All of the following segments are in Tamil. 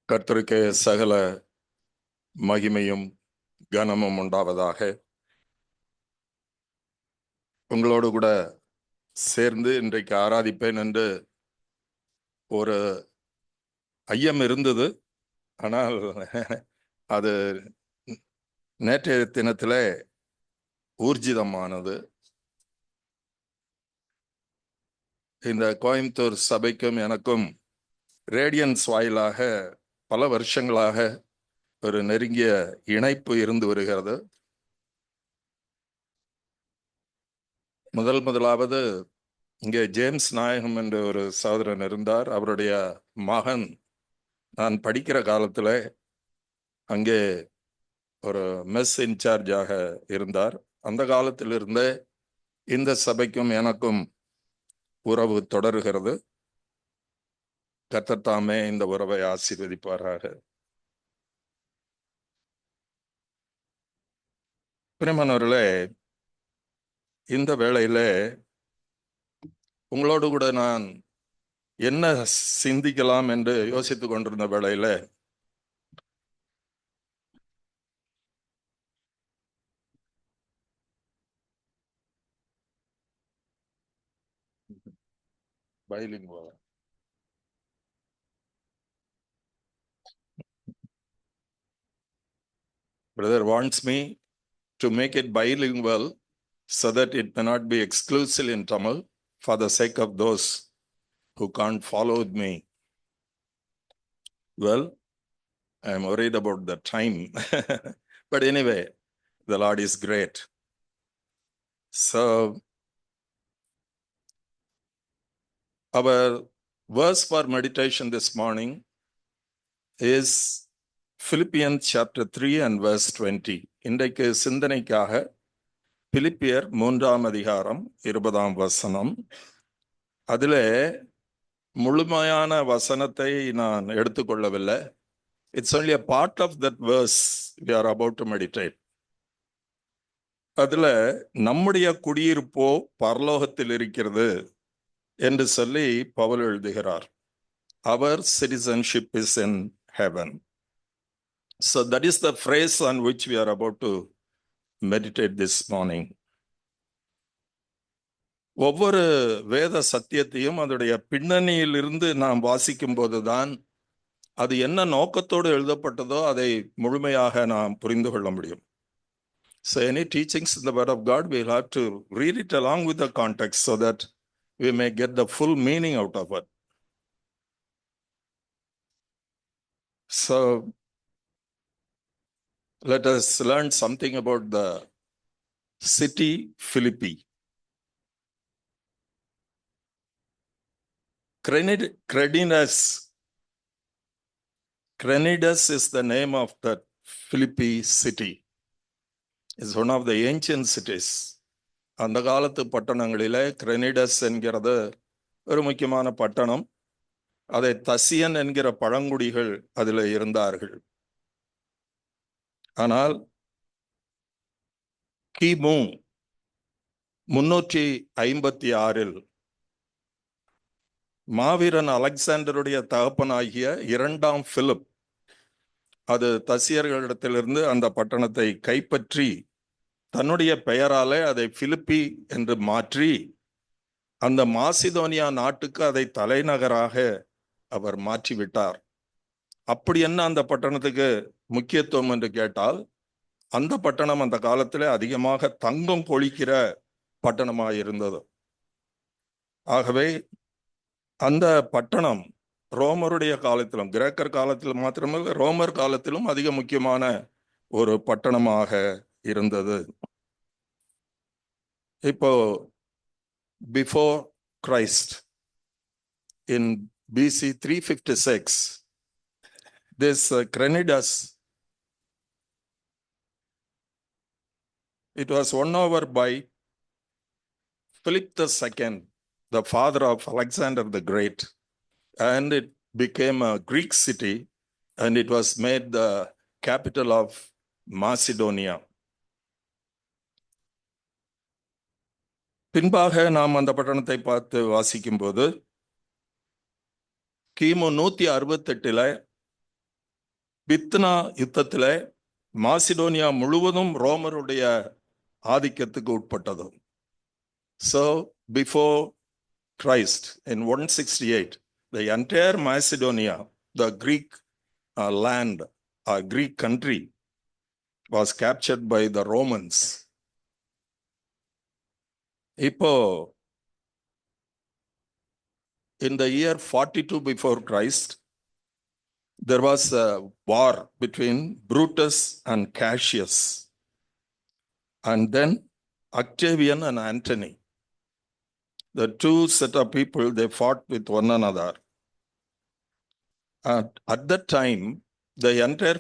கர்த்தருக்கு சகல மகிமையும் கனமும் உண்டாவதாக. உங்களோடு கூட சேர்ந்து இன்றைக்கு ஆராதிப்பேன் என்று ஒரு ஐயம் இருந்தது. ஆனால் அது நேற்றைய தினத்திலே ஊர்ஜிதமானது. இந்த கோயம்புத்தூர் சபைக்கும் எனக்கும் ரேடியன்ஸ் வாயிலாக பல வருஷங்களாக ஒரு நெருங்கிய இணைப்பு இருந்து வருகிறது. முதலாவது இங்கே ஜேம்ஸ் நாயகம் என்ற ஒரு சகோதரன் இருந்தார். அவருடைய மகன் நான் படிக்கிற காலத்தில் அங்கே ஒரு மெஸ் இன்சார்ஜாக இருந்தார். அந்த காலத்திலிருந்தே இந்த சபைக்கும் எனக்கும் உறவு தொடர்கிறது. கர்த்தர் தாமே இந்த உறவை ஆசீர்வதிப்பாராக. பிரியமானவர்களே, இந்த வேளையில உங்களோடு கூட நான் என்ன சிந்திக்கலாம் என்று யோசித்துக் கொண்டிருந்த வேளையில bilingual. Brother wants me to make it bilingual so that it may not be exclusively in Tamil for the sake of those who can't follow me. Well, I am worried about the time. But anyway, the Lord is great. So, our verse for meditation this morning is Philippians chapter 3 and verse 20. இன்றைக்கு சிந்தனைக்காக பிலிப்பியர் 3ஆம் அதிகாரம் 20ஆம் வசனம். அதிலே முழுமையான வசனத்தை நான் எடுத்துக்கொள்ளவில்லை. It's only a part of that verse we are about to meditate. அதுல நம்முடைய குடியிருப்போ பரலோகத்தில் இருக்கிறது என்று சொல்லி பவுல் எழுதுகிறார். Our citizenship is in heaven. So that is the phrase on which we are about to meditate this morning. ஒவ்வொரு வேத சத்தியத்தையும் அதோடைய பின்னணியில் இருந்து நாம் வாசிக்கும் போதுதான் அது என்ன நோக்கத்தோடு எழுதப்பட்டதோ அதை முழுமையாக நாம் புரிந்து கொள்ள முடியும். So any teachings in the word of God, we'll have to read it along with the context so that we may get the full meaning out of it. So let us learn something about the city Philippi. Crenidus is the name of that Philippi city. It's one of the ancient cities. அந்த காலத்து பட்டணங்களிலே கிரெனிடஸ் என்கிறது ஒரு முக்கியமான பட்டணம். அதை தசியன் என்கிற பழங்குடிகள் அதில் இருந்தார்கள். ஆனால் கிமு 356 மாவீரன் அலெக்சாண்டருடைய தகப்பனாகிய 2ஆம் பிலிப் அது தசியர்களிடத்திலிருந்து அந்த பட்டணத்தை கைப்பற்றி தன்னுடைய பெயராலே அதை பிலிப்பி என்று மாற்றி அந்த மாசிதோனியா நாட்டுக்கு அதை தலைநகராக அவர் மாற்றிவிட்டார். அப்படி என்ன அந்த பட்டணத்துக்கு முக்கியத்துவம் என்று கேட்டால், அந்த பட்டணம் அந்த காலத்திலே அதிகமாக தங்கம் கொழிக்கிற பட்டணமாக இருந்தது. ஆகவே அந்த பட்டணம் ரோமருடைய காலத்திலும், கிரேக்கர் காலத்தில் மாத்திரமல்ல, ரோமர் காலத்திலும் அதிக முக்கியமான ஒரு பட்டணமாக இருந்தது. இப்போ before Christ in BC 356, this Crenidus, it was won over by Philip II, the father of Alexander the Great, and it became a Greek city, and it was made the capital of Macedonia. பின்பாக நாம் அந்த பட்டணத்தை பார்த்து வாசிக்கும் போது கிமு 168 பித்னா யுத்தத்திலே மாசிடோனியா முழுவதும் ரோமருடைய ஆதிக்கத்துக்கு உட்பட்டது. So before Christ in 168, the entire Macedonia, the Greek land, Greek country, was captured by the Romans. இப்போ in the year 42 before Christ, there was a war between Brutus and Cassius, and then Octavian and Antony. The two set of people, they fought with one another. At that time, the entire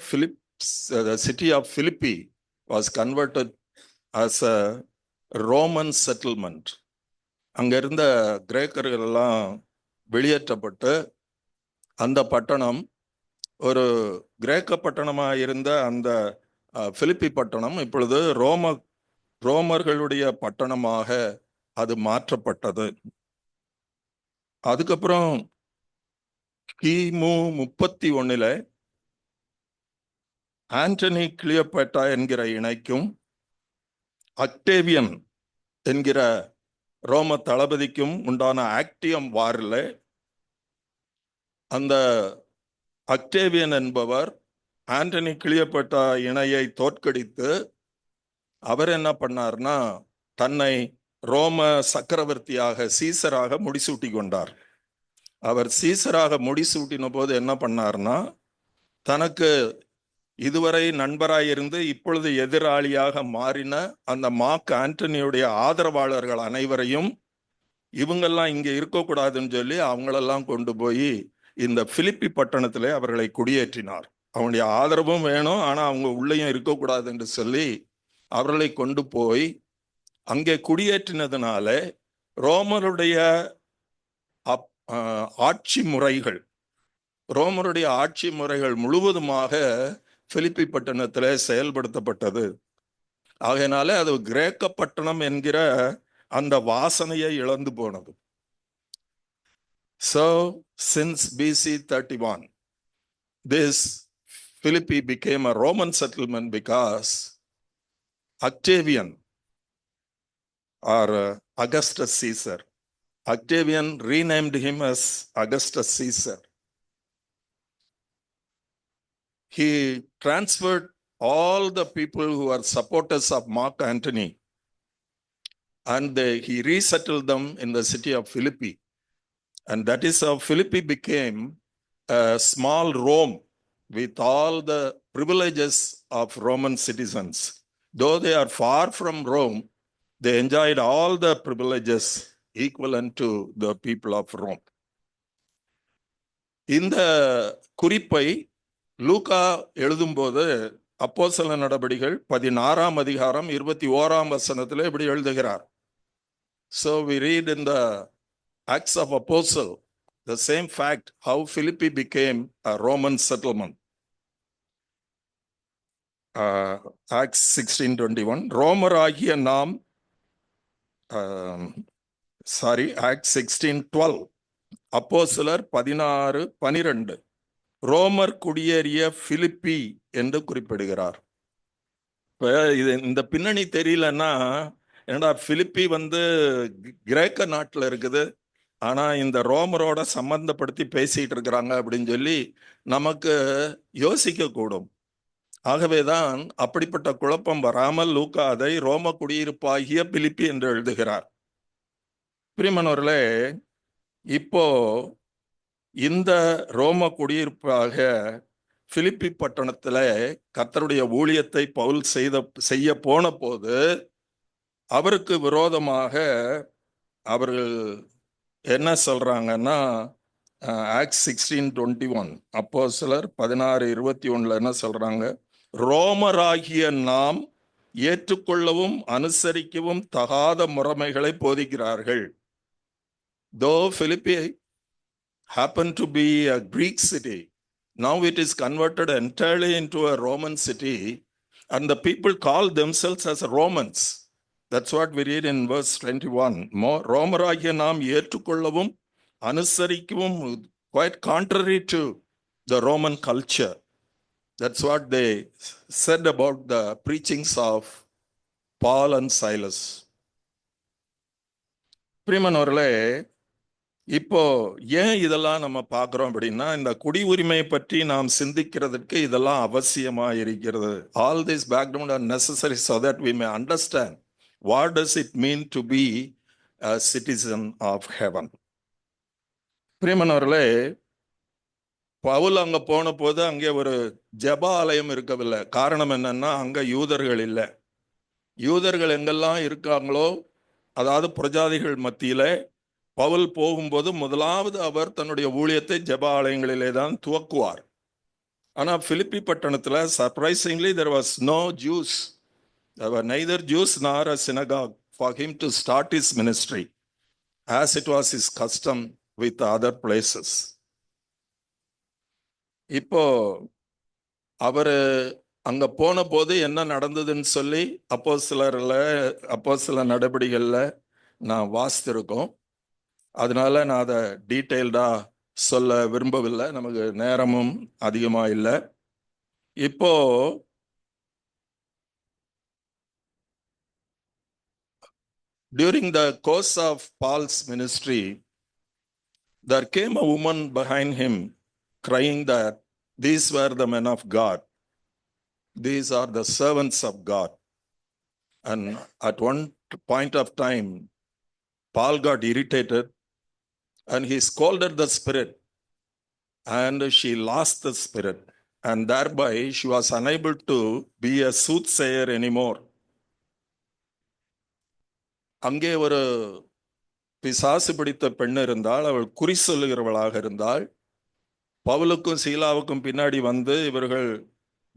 the city of Philippi was converted as a Roman settlement. அங்க இருந்த கிரேக்கர்கள் எல்லாம் வெளியேற்றப்பட்டு அந்த பட்டணம் ஒரு கிரேக்க பட்டணமாக இருந்த அந்த பிலிப்பி பட்டணம் இப்பொழுது ரோமர்களுடைய பட்டணமாக அது மாற்றப்பட்டது. அதுக்கப்புறம் கிமு 31 ஆண்டனி கிளியோபாட்ரா என்கிற இணைக்கும் அக்டேவியன் என்கிற ரோம தளபதிக்கும் உண்டான ஆக்டியம் வாரில் அந்த அக்டேவியன் என்பவர் ஆண்டனி கிளியோபாட்ரா இணையை தோற்கடித்து அவர் என்ன பண்ணார்னா தன்னை ரோம சக்கரவர்த்தியாக சீசராக முடிசூட்டி கொண்டார். அவர் சீசராக முடிசூட்டின போது என்ன பண்ணார்னா தனக்கு இதுவரை நண்பராயிருந்து இப்பொழுது எதிராளியாக மாறின அந்த மார்க் ஆண்டனியுடைய ஆதரவாளர்கள் அனைவரையும் இவங்கெல்லாம் இங்கே இருக்கக்கூடாதுன்னு சொல்லி அவங்களெல்லாம் கொண்டு போய் இந்த பிலிப்பி பட்டணத்திலே அவர்களை குடியேற்றினார். அவங்களுடைய ஆதரவும் வேணும், ஆனா அவங்க உள்ளேயும் இருக்கக்கூடாது என்று சொல்லி அவர்களை கொண்டு போய் அங்கே குடியேற்றினதுனால ரோமருடைய ஆட்சி முறைகள் முழுவதுமாக பிலிப்பி பட்டணத்தில் செயல்படுத்தப்பட்டது. ஆகையினால அது கிரேக்க பட்டணம் என்கிற அந்த வாசனையை இழந்து போனது. So since BC 31, this Philippi became a Roman settlement because Octavian or Augustus Caesar, Octavian renamed him as Augustus Caesar. He transferred all the people who are supporters of Mark Antony and he resettled them in the city of Philippi. And that is how Philippi became a small Rome with all the privileges of Roman citizens. Though they are far from Rome, they enjoyed all the privileges equivalent to the people of Rome. இந்த குறிப்பை லூக்கா எழுதும்போது அப்போஸ்தலர் நடபடிகள் 16 இப்படி எழுதுகிறார். So we read in the Acts of Apostles the same fact, how Philippi became a Roman settlement. Acts 16:21 ரோமராகிய நாம் Acts 16:12 அப்போஸ்தலர் 16:12 ரோமர் குடியேறிய பிலிப்பி என்று குறிப்பிடுகிறார். இது இந்த பின்னணி தெரியலன்னா என்னடா பிலிப்பி கிரேக்க நாட்டில் இருக்குது, ஆனா இந்த ரோமரோட சம்பந்தப்படுத்தி பேசிட்டு இருக்கிறாங்க அப்படின்னு சொல்லி நமக்கு யோசிக்க கூடும். ஆகவேதான் அப்படிப்பட்ட குழப்பம் வராமல் லூக்கா அதை ரோம குடியிருப்பாகிய பிலிப்பி என்று எழுதுகிறார். பிரியமானவர்களே, இப்போ இந்த ரோம குடியிருப்பாக பிலிப்பி பட்டணத்துல கர்த்தருடைய ஊழியத்தை பவுல் செய்ய போன போது அவருக்கு விரோதமாக அவர்கள் என்ன சொல்றாங்கன்னா ஆக்ட்ஸ் 16:21 அப்போஸ்தலர் 16:21 என்ன சொல்றாங்க, ரோமராகிய நாம் ஏற்றுக்கொள்ளவும் அனுசரிக்கவும் தகாத முறைமைகளை போதிக்கிறார்கள். Though Philippi happened to be a Greek city, now it is converted entirely into a Roman city, and the people call themselves as Romans. That's what we read in verse 21. ரோமராகிய நாம் ஏற்றுக்கொள்ளவும் அனுசரிக்கவும், quite contrary to the Roman culture. That's what they said about the preachings of Paul and Silas. பிரியமானவர்களே, இப்போ ஏன் இதெல்லாம் நம்ம பார்க்கிறோம் அப்படின்னா, இந்த குடி உரிமை பற்றி நாம் சிந்திக்கிறதுக்கு இதெல்லாம் அவசியமா இருக்கிறது. All this background are necessary so that we may understand what does it mean to be a citizen of heaven. பிரியமானவர்களே, பவுல் அங்க போன போது அங்கே ஒரு ஜெப ஆலயம் இருக்கவில்லை. காரணம் என்னன்னா, அங்க யூதர்கள் இல்லை. யூதர்கள் எங்கெல்லாம் இருக்காங்களோ, அதாவது புரஜாதிகள் மத்தியில பவுல் போகும்போது முதலாவது அவர் தன்னுடைய ஊழியத்தை ஜெப ஆலயங்களிலே தான் துவக்குவார். ஆனா பிலிப்பி பட்டணத்துல surprisingly there was no Jews. There were neither Jews nor a synagogue for him to start his ministry as it was his custom with other places. இப்போ அவரு அங்க போன போது என்ன நடந்ததுன்னு சொல்லி அப்போஸ்தல நடபடிகள்ல நான் வாசித்திருக்கோம். அதனால நான் அதை டீட்டெயில்டா சொல்ல விரும்பவில்லை, நமக்கு நேரமும் அதிகமா இல்லை. இப்போ during the course of Paul's ministry, there came a woman behind him crying that these were the men of God. These are the servants of God. And at one point of time, Paul got irritated and he scolded the spirit, and she lost the spirit, and thereby she was unable to be a soothsayer anymore. அங்கே ஒரு பிசாசு பிடித்த பெண் இருந்தால், அவள் குறி சொல்லுகிறவளாக இருந்தாள். பவுலுக்கும் சீலாவுக்கும் பின்னாடி வந்து இவர்கள்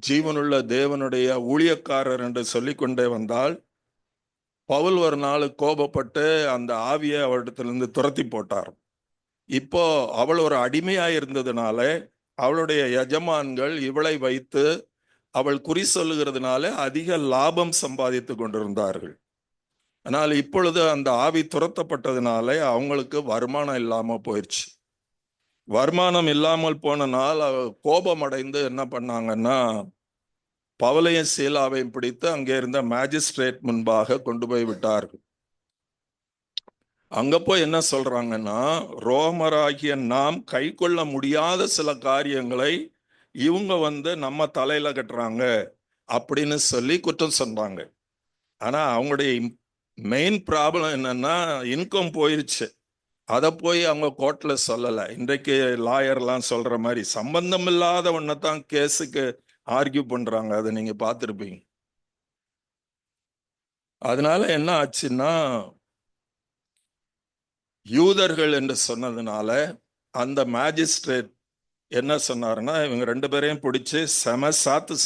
ஜீவனுள்ள தேவனுடைய ஊழியக்காரர் என்று சொல்லிக்கொண்டே வந்தால், பவுல் ஒரு நாள் கோபப்பட்டு அந்த ஆவியை அவளிடத்திலிருந்து துரத்தி போட்டார். இப்போ அவள் ஒரு அடிமையாய் இருந்ததுனால அவளுடைய எஜமான்கள் இவளை வைத்து அவள் குறி சொல்லுகிறதுனால அதிக லாபம் சம்பாதித்து கொண்டிருந்தார்கள். ஆனால் இப்பொழுது அந்த ஆவி துரத்தப்பட்டதுனால அவங்களுக்கு வருமானம் இல்லாம போயிடுச்சு. வருமானம் இல்லாமல் போனால் கோபம் அடைந்து என்ன பண்ணாங்கன்னா, பவுலையும் சீலாவையும் பிடித்து அங்கே இருந்த மேஜிஸ்ட்ரேட் முன்பாக கொண்டு போய் விட்டார்கள். அங்க போய் என்ன சொல்றாங்கன்னா, ரோமராகிய நாம் கை கொள்ள முடியாத சில காரியங்களை இவங்க நம்ம தலையில கட்டுறாங்க அப்படின்னு சொல்லி குற்றம் சொன்னாங்க. ஆனா அவங்களுடைய மெயின் ப்ராப்ளம் என்னன்னா, இன்கம் போயிருச்சு. அதை போய் அவங்க கோர்ட்ல சொல்லலை. இன்றைக்கு லாயர்லாம் சொல்ற மாதிரி சம்பந்தம் இல்லாத ஒன்னதான் கேஸுக்கு ஆர்கியூ பண்றாங்க. அதை நீங்க பார்த்துருப்பீங்க. அதனால என்ன ஆச்சுன்னா, யூதர்கள் என்று சொன்னதுனால அந்த மேஜிஸ்ட்ரேட் என்ன சொன்னாருன்னா, இவங்க ரெண்டு பேரையும் பிடிச்சு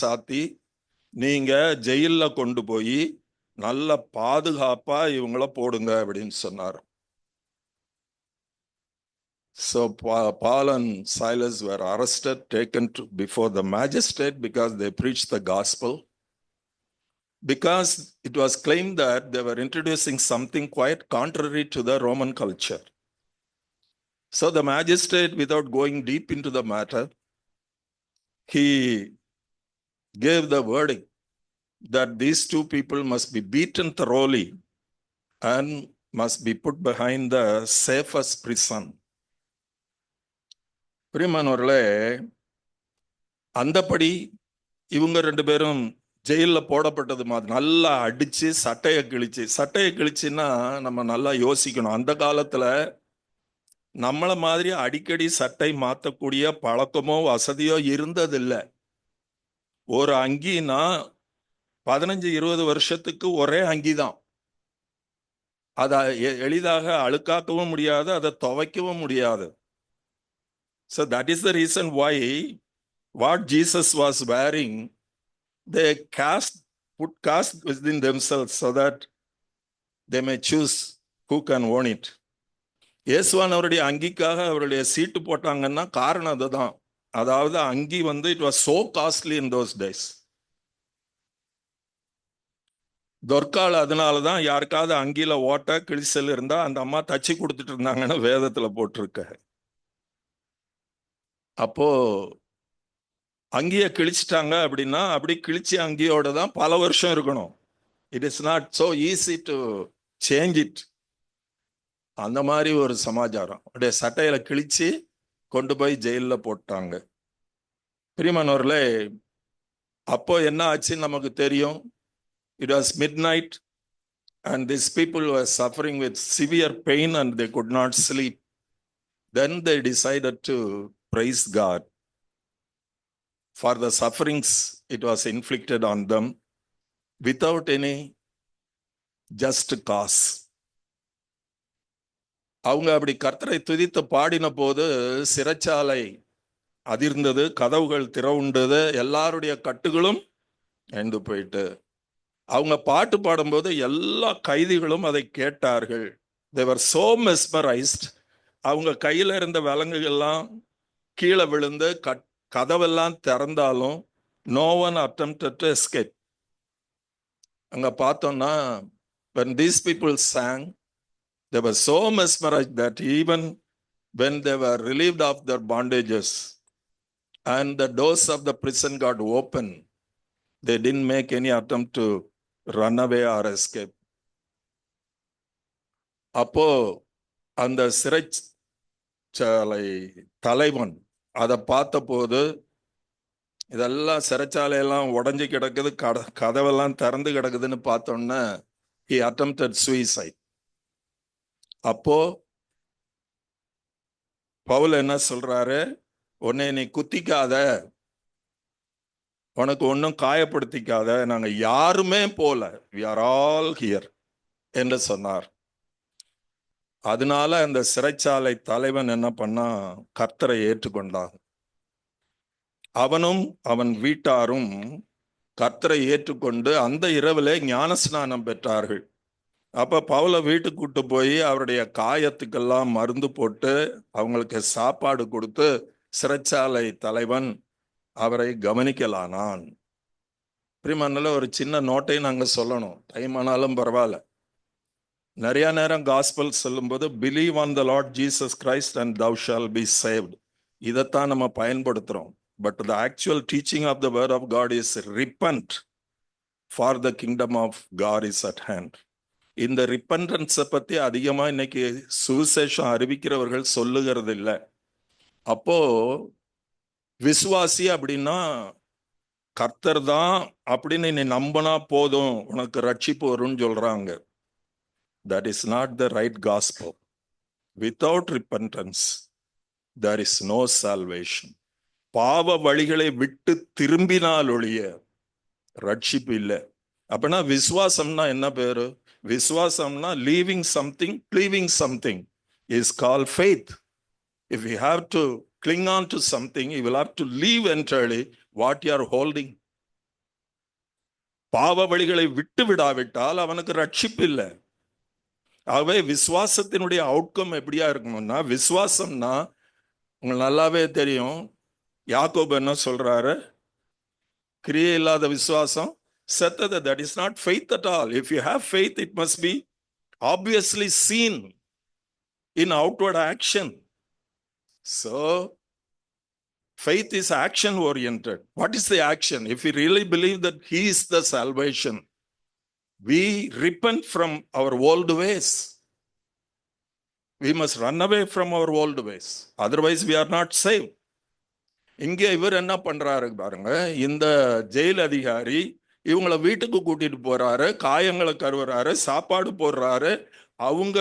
சாத்தி நீங்க ஜெயில கொண்டு போய் நல்ல பாதுகாப்பா இவங்கள போடுங்க அப்படின்னு சொன்னார். So Paul and Silas were arrested, taken before the magistrate because they preached the gospel. Because it was claimed that they were introducing something quite contrary to the Roman culture. So the magistrate, without going deep into the matter, he gave the verdict that these two people must be beaten thoroughly and must be put behind the safest prison. பிரியமானவர்களே, அந்தபடி இவங்க ரெண்டு பேரும் ஜெயில போடப்பட்டது மாதிரி நல்லா அடிச்சு சட்டையை கிழிச்சுன்னா நம்ம நல்லா யோசிக்கணும். அந்த காலத்துல நம்மள மாதிரி அடிக்கடி சட்டை மாத்தக்கூடிய பழக்கமோ வசதியோ இருந்ததில்லை. ஒரு அங்கினா 15-20 வருஷத்துக்கு ஒரே அங்கிதான். அதை எளிதாக அழுக்காக்கவும் முடியாது, அதை துவைக்கவும் முடியாது. So that is the reason why what Jesus was wearing, they put caste within themselves so that they may choose who can own it. இயேசுவானவருடைய அங்கிக்காக அவருடைய சீட்டு போட்டாங்கன்னா காரணம் அதுதான். அதாவது அங்கி it was so costly in those days. தொற்கால அதனாலதான் யாருக்காவது அங்கில ஓட்ட கிழிசல் இருந்தா அந்த அம்மா தச்சு கொடுத்துட்டு இருந்தாங்கன்னு வேதத்துல போட்டிருக்க. அப்போ அங்கேயே கிழிச்சிட்டாங்க அப்படின்னா அப்படி கிழிச்சு அங்கேயோட தான் பல வருஷம் இருக்கணும். It is not so easy to change it. அந்த மாதிரி ஒரு சமாச்சாரம். அப்படியே சட்டையில கிழிச்சு கொண்டு போய் ஜெயிலில் போட்டாங்க. பிரியமானவர்களே, அப்போ என்ன ஆச்சுன்னு நமக்கு தெரியும். It was mid night and these people were suffering with severe pain and they could not sleep. Then they decided to praise God for the sufferings it was inflicted on them without any just cause. அவங்க அப்படி கர்த்தரை துதித்து பாடின போது சிறைச்சாலை அதிர்ந்தது, கதவுகள் திறவுண்டது, எல்லாருடைய கட்டுகளும் எழுந்து போயிட்டு. அவங்க பாட்டு பாடும்போது எல்லா கைதிகளும் அதை கேட்டார்கள். They were so mesmerized. அவங்க கையில இருந்த விலங்குகள்லாம் கீழே விழுந்து கதவெல்லாம் திறந்தாலும் no one attempted to escape. அங்க பார்த்தோம்னா when these people sang, they were so mesmerized that even when they were relieved of their bondages and the doors of the prison got open, they didn't make any attempt to run away or escape. அப்போ அந்த சிறைச்சாலை தலைவன் அதை பார்த்த போது, இதெல்லாம் சிறைச்சாலையெல்லாம் உடஞ்சி கிடக்குது, கதவெல்லாம் திறந்து கிடக்குதுன்னு பார்த்தோன்னா he attempted suicide. அப்போ பவுல் என்ன சொல்றாரு, உன்னை நீ குத்திக்காத, உனக்கு ஒன்றும் காயப்படுத்திக்காத, நாங்க யாருமே போல, we are all here என்று சொன்னார். அதனால அந்த சிறைச்சாலை தலைவன் என்ன பண்ணா, கர்த்தரை ஏற்றுக்கொண்டான். அவனும் அவன் வீட்டாரும் கர்த்தரை ஏற்றுக்கொண்டு அந்த இரவிலே ஞானஸ்நானம் பெற்றார்கள். அப்ப பவுலை வீட்டுக்கு கூட்டு போய் அவருடைய காயத்துக்கெல்லாம் மருந்து போட்டு அவங்களுக்கு சாப்பாடு கொடுத்து சிறைச்சாலை தலைவன் அவரை கவனிக்கலானான். பிரியமானவர்களே, ஒரு சின்ன நோட்டை நாங்க சொல்லணும், டைம் ஆனாலும் பரவாயில்ல. நிறைய நேரம் காஸ்பல் சொல்லும்போது believe on the lord Jesus Christ and thou shall be saved, இதைத்தான் நம்ம பயன்படுத்துறோம். But the actual teaching of the word of God is repent for the kingdom of God is at hand. இந்த ரிப்பன்டன்ஸை பத்தி அதிகமா இன்னைக்கு சுவிசேஷம் அறிவிக்கிறவர்கள் சொல்லுகிறது இல்லை. அப்போ விசுவாசி அப்படின்னா கர்த்தர் தான் அப்படின்னு நீ நம்பினா போதும் உனக்கு ரட்சிப்பு வரும்னு சொல்றாங்க. That is not the right gospel. Without repentance, there is no salvation. பாவ வழிகளை விட்டு திரும்பினால் ஒழிய ரட்சிப்பு இல்லை. அப்படின்னா விசுவாசம்னா என்ன பேரு? விசுவாசம்னா leaving something, cleaving something is called faith. If you have to cling on to something, you will have to leave entirely what you are holding. பாவ வழிகளை விட்டு விடாவிட்டால் அவனுக்கு ரட்சிப்பு இல்லை. ஆகவே விசுவாசத்தினுடைய அவுட்கம் எப்படியா இருக்கணும்னா, விசுவாசம்னா உங்களுக்கு நல்லாவே தெரியும். யாக்கோபு என்ன சொல்றாரு, கிரியை இல்லாத விசுவாசம் செத்தது. That is not faith at all. If you have faith, it must be obviously seen in outward action. So faith is action oriented. What is the action? If we really believe that he is the salvation, we repent from our old ways. We must run away from our old ways. Otherwise we are not saved. இங்கே இவர் என்ன பண்றாரு பாருங்க, இந்த ஜெயில் அதிகாரி இவங்களை வீட்டுக்கு கூட்டிட்டு போறாரு, காயங்களை கருவுறாரு, சாப்பாடு போடுறாரு. அவங்க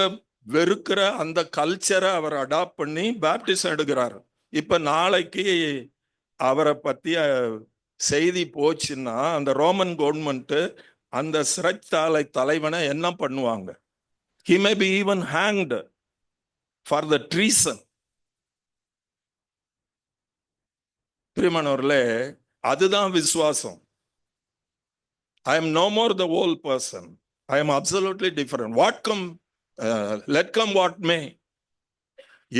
வெறுக்கிற அந்த கல்ச்சரை அவர் அடாப்ட் பண்ணி பேப்டிசம் எடுக்கிறாரு. இப்ப நாளைக்கு அவரை பத்திய செய்தி போச்சுன்னா அந்த ரோமன் கவர்மெண்ட் அந்த சிறைச்சாலை தலைவனை என்ன பண்ணுவாங்க? He may be even hanged for the treason. பிரியமானவர்களே, அதுதான் விசுவாசம். I am no more the old person. I am absolutely different. What come, let come what may.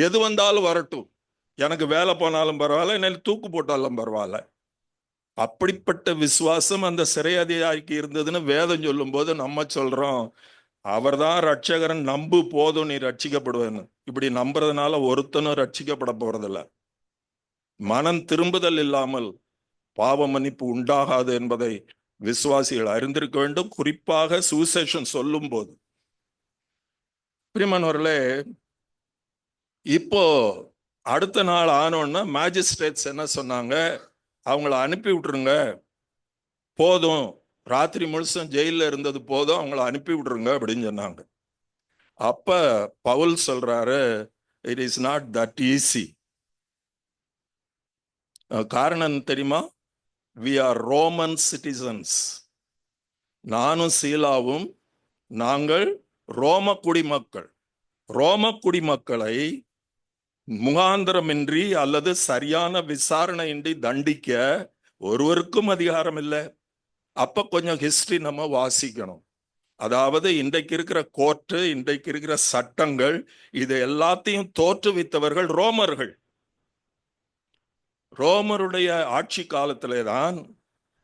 எது வந்தாலும் வரட்டும், எனக்கு வேலை போனாலும் பரவாயில்ல, என்ன தூக்கு போட்டாலும் பரவாயில்ல. அப்படிப்பட்ட விசுவாசம் அந்த சிறை அதிகாரிக்கு இருந்ததுன்னு வேதம் சொல்லும் போது நம்ம சொல்றோம், அவர் தான் ரட்சகரன், நம்பு போதும் நீ ரட்சிக்கப்படுவேன்னு. இப்படி நம்புறதுனால ஒருத்தனும் ரட்சிக்கப்பட போறதில்ல. மனம் திரும்புதல் இல்லாமல் பாவ மன்னிப்பு உண்டாகாது என்பதை விசுவாசிகள் அறிந்திருக்க வேண்டும், குறிப்பாக சுவிசேஷம் சொல்லும் போது. பிரியமானவர்களே, இப்போ அடுத்த நாள் ஆனோன்னா மேஜிஸ்ட்ரேட்ஸ் என்ன சொன்னாங்க, அவங்கள அனுப்பி விட்டுருங்க, போதும், ராத்திரி முழுசும் ஜெயில இருந்தது போதும், அவங்கள அனுப்பி விட்டுருங்க அப்படின்னு சொன்னாங்க. அப்ப பவுல் சொல்றாரு, it is not that easy. காரணம் தெரியுமா? we are Roman citizens. நானும் சீலாவும் நாங்கள் ரோம குடிமக்கள். ரோம குடிமக்களை முகாந்திரமின்றி அல்லது சரியான விசாரணையின்றி தண்டிக்க ஒருவருக்கும் அதிகாரம் இல்லை. அப்ப கொஞ்சம் ஹிஸ்டரி நம்ம வாசிக்கணும். அதாவது இன்றைக்கு இருக்கிற கோர்ட்டு, இன்றைக்கு இருக்கிற சட்டங்கள், இது எல்லாத்தையும் தோற்றுவித்தவர்கள் ரோமர்கள். ரோமருடைய ஆட்சி காலத்திலே தான்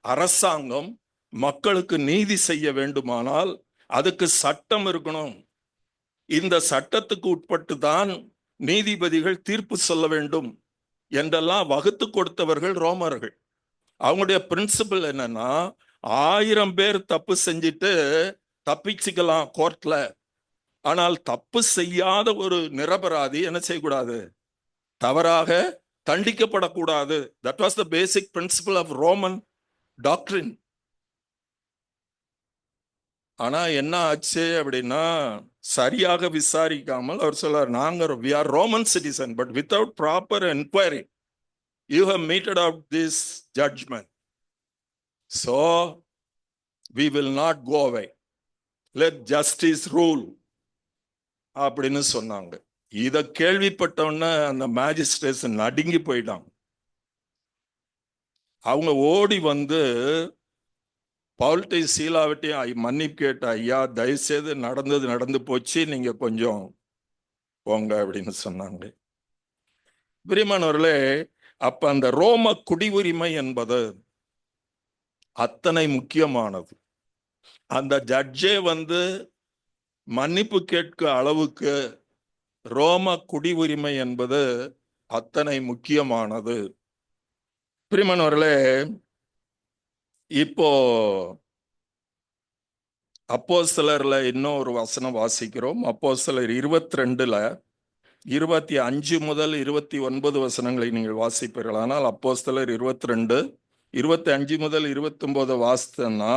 அரசாங்கம் மக்களுக்கு நீதி செய்ய வேண்டுமானால் அதுக்கு சட்டம் இருக்கணும். இந்த சட்டத்துக்கு உட்பட்டு தான் நீதிபதிகள் தீர்ப்பு சொல்ல வேண்டும் என்றெல்லாம் வகுத்து கொடுத்தவர்கள் ரோமர்கள். அவங்களுடைய பிரின்சிபல் என்னன்னா, 1000 பேர் தப்பு செஞ்சுட்டு தப்பிச்சுக்கலாம் கோர்ட்ல, ஆனால் தப்பு செய்யாத ஒரு நிரபராதி என்ன செய்யக்கூடாது, தவறாக தண்டிக்கப்படக்கூடாது. That was the basic principle of Roman doctrine. ஆனா என்ன ஆச்சு அப்படின்னா, சரியாக விசாரிக்காமல் அவர் சொல்றார், நாங்க we are Roman citizen, but without proper inquiry you have meted out this judgment, so we will not go away, let justice rule அப்படின்னு சொன்னாங்க. இத கேள்விப்பட்டவன அந்த மேஜிஸ்ட்ரேட்ஸ் நடுங்கி போயிட்டாங்க. அவங்க ஓடி வந்து பவுல்ட்டையும் சீலாவட்டையும் மன்னிப்பு கேட்ட, ஐயா தயவுசெய்து நடந்தது நடந்து போச்சு, நீங்க கொஞ்சம் போங்க அப்படின்னு சொன்னாங்க. பிரியமானவர்களே, அப்ப அந்த ரோம குடியுரிமை என்பது அத்தனை முக்கியமானது. அந்த ஜட்ஜே வந்து மன்னிப்பு கேட்க அளவுக்கு ரோம குடியுரிமை என்பது அத்தனை முக்கியமானது. பிரியமானவர்களே, இப்போ அப்போஸ்தலர்ல இன்னும் ஒரு வசனம் வாசிக்கிறோம். அப்போஸ்தலர் 22ல 25 முதல் 29 வசனங்களை நீங்கள் வாசிப்பீர்கள். ஆனால் அப்போஸ்தலர் 22 25 முதல் 29 வாசித்தனா,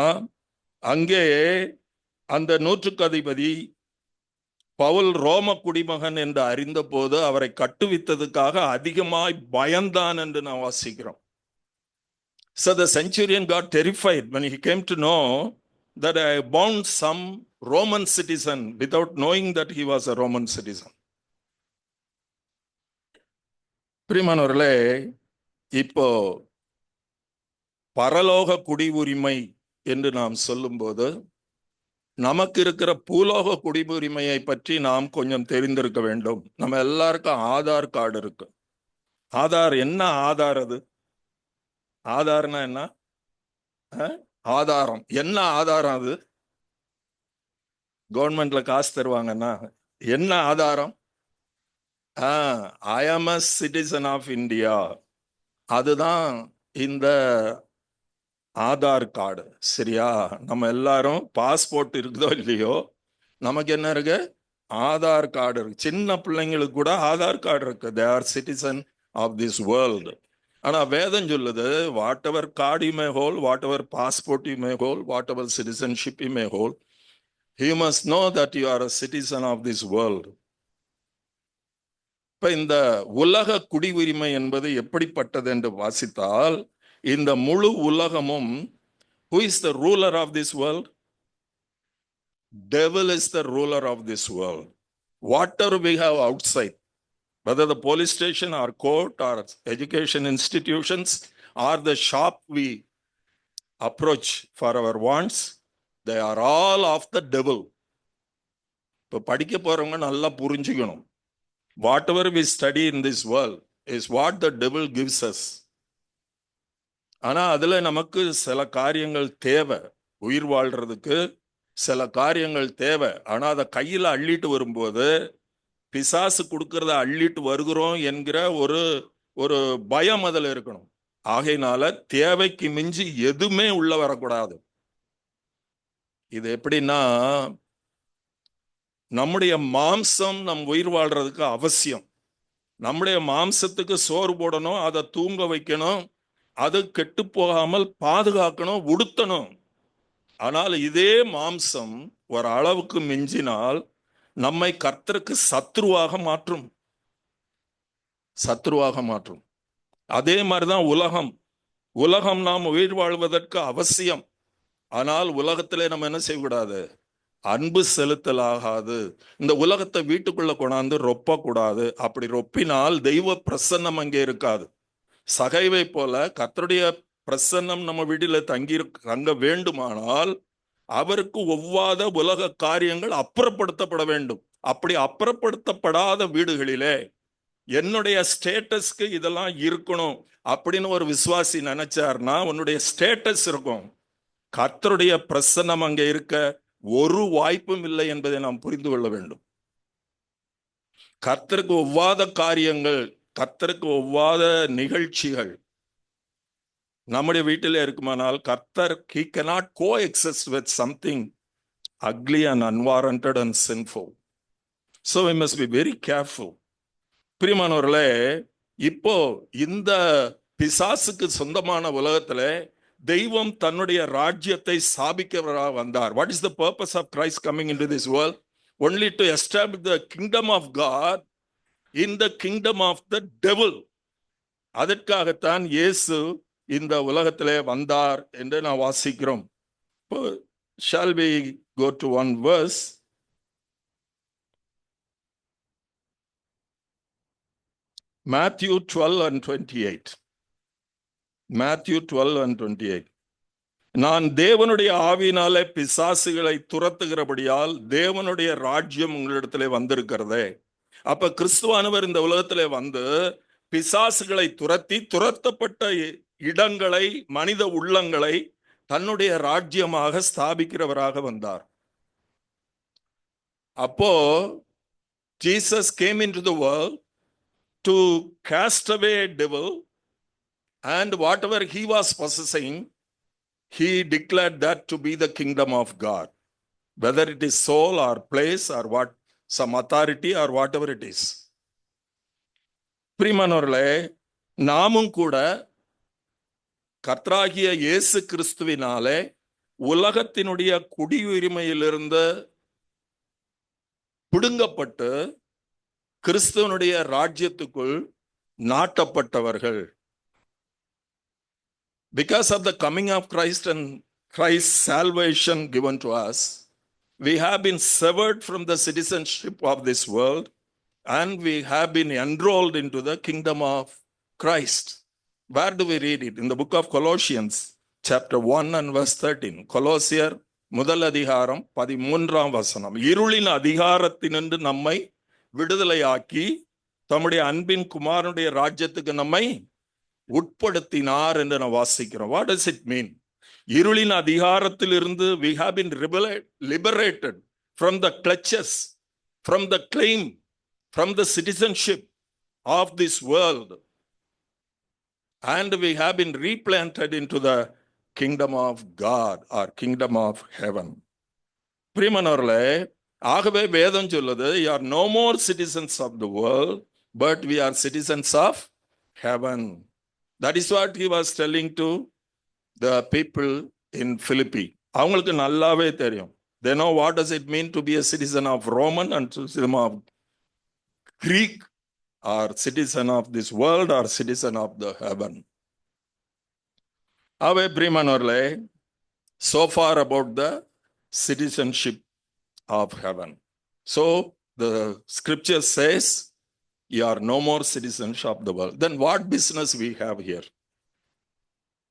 அங்கே அந்த நூற்றுக்கு அதிபதி பவுல் ரோம குடிமகன் என்று அறிந்த போது அவரை கட்டுவித்ததுக்காக அதிகமாய் பயந்தான் என்று நான் வாசிக்கிறோம். So the centurion got terrified when he came to know that I bound some Roman citizen without knowing that he was a Roman citizen. பிரியமானவர்களே, இப்போ பரலோக குடியுரிமை என்று நாம் சொல்லும்போது நமக்கு இருக்கிற பூலோக குடியுரிமையை பற்றி நாம் கொஞ்சம் தெரிந்திருக்க வேண்டும். நம்ம எல்லாருக்கும் ஆதார் கார்டு இருக்கு. ஆதார் என்ன ஆதார்? அது ஆதார்னா என்ன? ஆதாரம். என்ன ஆதாரம் அது? கவர்மெண்ட்ல காசு தருவாங்கன்னா என்ன ஆதாரம்? ஐ ஆம் a citizen of India. அதுதான் இந்த ஆதார் கார்டு. சரியா? நம்ம எல்லாரும் பாஸ்போர்ட் இருக்குதோ இல்லையோ, நமக்கு என்ன இருக்கு? ஆதார் கார்டு இருக்கு. சின்ன பிள்ளைங்களுக்கு கூட ஆதார் கார்டு இருக்கு. They are citizen of this world. ஆனா வேதம் சொல்லுது, whatever card you may hold, whatever passport you may hold, whatever citizenship you may hold, you must know that you are a citizen of this world. இப்ப இந்த உலக குடியுரிமை என்பது எப்படிப்பட்டது என்று வாசித்தால், இந்த முழு உலகமும், who is the ruler of this world? Devil is the ruler of this world. Whatever we have outside, whether the police station or court or education institutions or the shop we approach for our wants, they are all of the devil. இப்ப படிக்க போறவங்க நல்லா புரிஞ்சுக்கணும். Whatever we study in this world is what the devil gives us. ஆனா அதுல நமக்கு சில காரியங்கள் தேவை, உயிர் வாழ்றதுக்கு சில காரியங்கள் தேவை. ஆனா அதை கையில அள்ளிட்டு வரும்போது, பிசாசு கொடுக்கறத அள்ளிட்டு வருகிறோம் என்கிற ஒரு பயம் அதுல இருக்கணும். ஆகையினால தேவைக்கு மிஞ்சி எதுவுமே உள்ள வரக்கூடாது. இது எப்படின்னா, நம்முடைய மாம்சம் நம் உயிர் வாழ்றதுக்கு அவசியம். நம்முடைய மாம்சத்துக்கு சோறு போடணும், அதை தூங்க வைக்கணும், அது கெட்டு போகாமல் பாதுகாக்கணும், உடுத்தணும். ஆனால் இதே மாம்சம் ஒரு அளவுக்கு மிஞ்சினால் நம்மை கர்த்தருக்கு சத்ருவாக மாற்றும். அதே மாதிரிதான் உலகம் நாம் உயிர் வாழ்வதற்கு அவசியம். ஆனால் உலகத்திலே நம்ம என்ன செய்யக்கூடாது? அன்பு செலுத்தலாகாது. இந்த உலகத்தை வீட்டுக்குள்ள கொண்டாந்து ரொப்ப கூடாது. அப்படி ரொப்பினால் தெய்வ பிரசன்னம் அங்கே இருக்காது. சகைவை போல கர்த்தருடைய பிரசன்னம் நம்ம வீட்டில தங்க வேண்டுமானால் அவருக்கு ஒவ்வாத உலக காரியங்கள் அப்புறப்படுத்தப்பட வேண்டும். அப்படி அப்புறப்படுத்தப்படாத வீடுகளிலே என்னுடைய ஸ்டேட்டஸ்க்கு இதெல்லாம் இருக்கணும் அப்படின்னு ஒரு விசுவாசி நினைச்சார்னா உன்னுடைய ஸ்டேட்டஸ் இருக்கும். கர்த்தருடைய பிரசன்னம் அங்கே இருக்க ஒரு வாய்ப்பும் இல்லை என்பதை நாம் புரிந்து கொள்ள வேண்டும். கர்த்தருக்கு ஒவ்வாத காரியங்கள், கர்த்தருக்கு ஒவ்வாத நிகழ்ச்சிகள் நம்முடைய வீட்டிலே இருக்குமானால் கர்த்தர் he cannot coexist with something ugly and unwarranted and sinful. So we must be very careful. பிரியமானவர்களே, இப்போ இந்த பிசாசுக்கு சொந்தமான உலகத்திலே தெய்வம் தன்னுடைய ராஜ்யத்தை ஸ்தாபிக்கிறவராக வந்தார். What is the purpose of Christ coming into this world? Only to establish the kingdom of God in the kingdom of the devil. அதற்காகத்தான் இயேசு இந்த உலகத்திலே வந்தார் என்று நான் வாசிக்கிறோம். Shall we go to one verse? Matthew 12 and 28. Matthew 12 and 28. நான் தேவனுடைய ஆவியினாலே பிசாசுகளை துரத்துகிறபடியால் தேவனுடைய ராஜ்யம் உங்களிடத்திலே வந்திருக்கிறதே. அப்ப கிறிஸ்துவானவர் இந்த உலகத்திலே வந்து பிசாசுகளை துரத்தப்பட்ட இடங்களை, மனித உள்ளங்களை தன்னுடைய ராஜ்யமாக ஸ்தாபிக்கிறவராக வந்தார். அப்போ Jesus came into the world to cast away a devil, and whatever he was possessing, he declared that to be the kingdom of God, whether it is soul or place or what, some authority or whatever it is. பிரியமானவர்களே, நாமும் கூட கர்த்தராகிய இயேசு கிறிஸ்துவினாலே உலகத்தினுடைய குடியுரிமையிலிருந்து பிடுங்கப்பட்டு கிறிஸ்துவனுடைய ராஜ்யத்துக்குள் நாட்டப்பட்டவர்கள். Because of the coming of Christ and Christ's salvation given to us, we have been severed from the citizenship of this world and we have been enrolled into the kingdom of Christ. Where do we read it? In the book of Colossians, chapter 1 and verse 13. கொலோசியர் முதல் அதிகாரம் 13ஆம் வசனம். இருளின் அதிகாரத்தினின்று நம்மை விடுதலையாக்கி தம்முடைய அன்பின் குமாரனுடைய ராஜ்யத்துக்கு நம்மை உட்படுத்தினார் என்று நான் வாசிக்கிறோம். What does it mean? இருளின் அதிகாரத்திலிருந்து we have been liberated from the clutches, from the claim, from the citizenship of this world, and we have been replanted into the kingdom of God or kingdom of heaven. பிரியமானவர்களே, ஆகவே வேதம் சொல்லுது, you are no more citizens of the world, but we are citizens of heaven. That is what he was telling to the people in Philippi. அவங்களுக்கு நல்லாவே தெரியும். They know what does it mean to be a citizen of Roman and citizen of Greek, or citizen of this world or citizen of the heaven. Ave primanorle, so far about the citizenship of heaven. So the scripture says you are no more citizens of the world. Then what business we have here?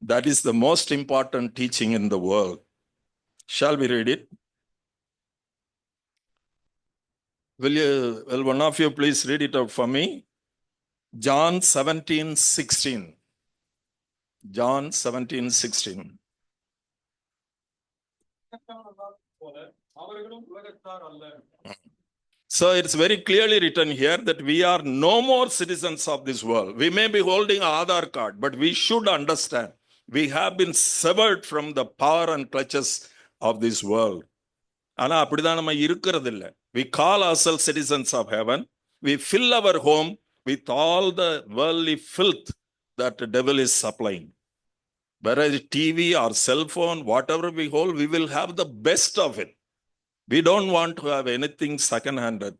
That is the most important teaching in the world. Shall we read it? Will one of you please read it out for me? John 17:16. John 17:16. So it's very clearly written here that we are no more citizens of this world. We may be holding an Aadhaar card, but we should understand we have been severed from the power and clutches of this world. ஆனா அப்படிதான் நம்ம இருக்கிறது இல்லை. We call ourselves citizens of heaven. We fill our home with all the worldly filth that the devil is supplying. Whereas TV or cell phone, whatever we hold, we will have the best of it. We don't want to have anything second-handed.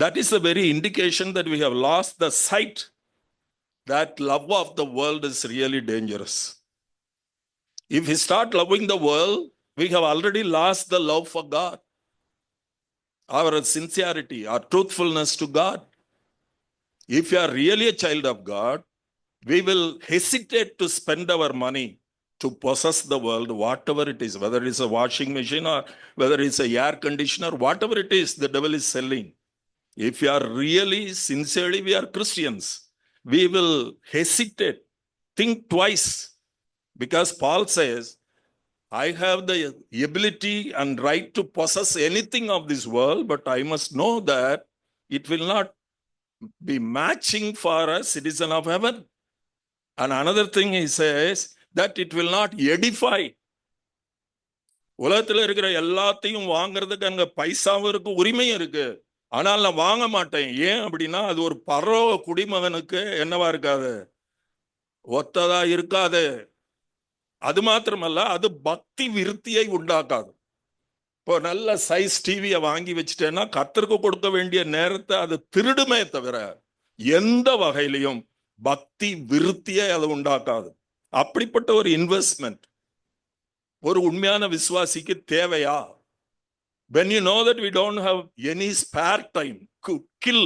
That is the very indication that we have lost the sight that love of the world is really dangerous. If we start loving the world, we have already lost the love for God, our sincerity, our truthfulness to God. If you are really a child of God, we will hesitate to spend our money to possess the world, whatever it is, whether it's a washing machine or whether it's a air conditioner, whatever it is the devil is selling. If you are really, sincerely, we are Christians, we will hesitate, think twice, because Paul says, I have the ability and right to possess anything of this world, but I must know that it will not be matching for a citizen of heaven. And another thing he says, that it will not edify. உலகத்துல இருக்கிற எல்லாத்தையும் வாங்குறதுக்கு அங்க பைசாவும் இருக்கு, உரிமையும் இருக்கு. ஆனால் நான் வாங்க மாட்டேன். ஏன் அப்படின்னா அது ஒரு பரவ குடிமகனுக்கு என்னவா இருக்காது, ஒத்ததா இருக்காது. அது மாத்திரமல்ல, அது பக்தி விருத்தியை உண்டாக்காது. இப்போ நல்ல சைஸ் டிவியை வாங்கி வச்சுட்டேன்னா கர்த்தருக்கு கொடுக்க வேண்டிய நேரத்தை அது திருடுமே தவிர எந்த வகையிலையும் பக்தி விருத்தியை அது உண்டாக்காது. அப்படிப்பட்ட ஒரு இன்வெஸ்ட்மெண்ட் ஒரு உண்மையான விசுவாசிக்கு தேவையா? When you know that we don't have any spare time to kill